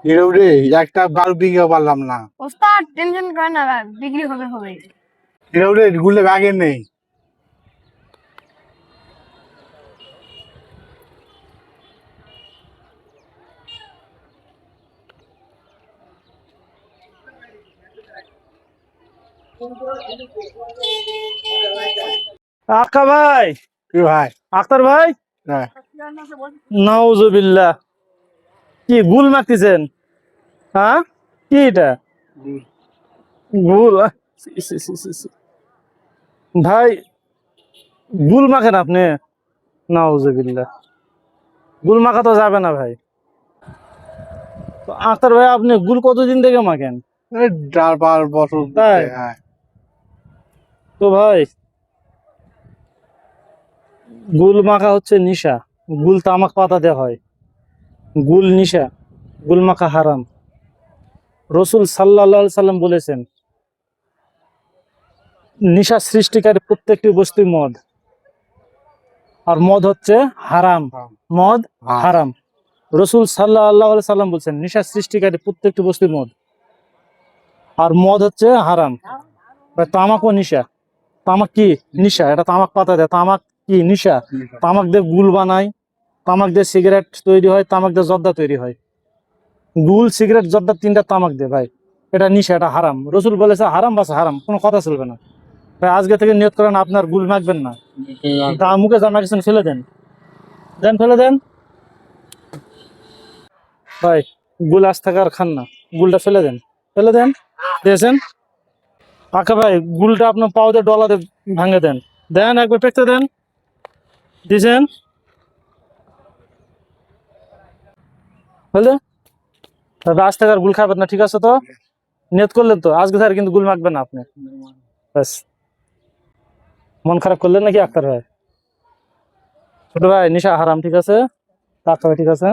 এরৌরে একটা বারো বিঘা পারলাম না। ওস্তাদ টেনশন করেন না ভাই, বিক্রি হবে হবে। এরৌরে গুলে ব্যাগে নেই। আক্কা ভাই, কি ভাই? আক্তার ভাই, হ্যাঁ। নাউজুবিল্লাহ। কি গুল মারতেছেন? হ্যাঁ, কি এটা গুল? ভাই গুল মাখেন আপনি? নাউজুবিল্লাহ, গুল মাখা তো যাবে না ভাই। তো আক্তার ভাই, আপনি গুল কতদিন থেকে মাখেন? 4-5 বছর। তাই? হ্যাঁ। তো ভাই, গুল মাখা হচ্ছে নিশা। গুল তামাক পাতাতে হয়। গুল নিশা, গুল মাখা হারাম। রসুল সাল্লাল্লাহু আলাইহি সাল্লাম বলেছেন, নিশা সৃষ্টিকারী প্রত্যেকটি বস্তু মদ, আর মদ হচ্ছে হারাম। মদ হারাম। রসুল সাল্লাল্লাহু আলাইহি সাল্লাম বলছেন, নিশা সৃষ্টিকারী প্রত্যেকটি বস্তু মদ, আর মদ হচ্ছে হারাম। তামাকও নিশা। তামাক কি নিশা? এটা তামাক পাতা দেয়। তামাক কি নিশা? তামাক দিয়ে গুল বানায়, তামাক দিয়ে সিগারেট তৈরি হয়, তামাক দিয়ে জর্দা তৈরি হয়। গুল, সিগারেট, জর্দা তিনটা তামাক দিয়ে ভাই। এটা নিশা, এটা হারাম। রসুল বলেছে হারাম বাস হারাম, কোনো কথা চলবে না ভাই। আজকে থেকে নিয়ত করেন আপনার গুল মাখবেন না। মুখে জানা গেছেন, ফেলে দেন, দেন ফেলে দেন ভাই। গুল আজ থেকে আর খান না, গুলটা ফেলে দেন, ফেলে দেন। দিয়েছেন আচ্ছা ভাই, গুলটা আপনার পাউতে ডলাতে ভাঙে দেন, দেন একবার পেঁকতে দেন। দিয়েছেন বুঝলে? তবে আজ থেকে আর গুল খাবেন না, ঠিক আছে? তো নিয়ত করলেন তো, আজকে থেকে কিন্তু গুল মাখবেন না আপনি। ব্যাস। মন খারাপ করলেন নাকি আক্তার ভাই? ছোট ভাই, নিশা হারাম, ঠিক আছে? আক্তার ভাই, ঠিক আছে?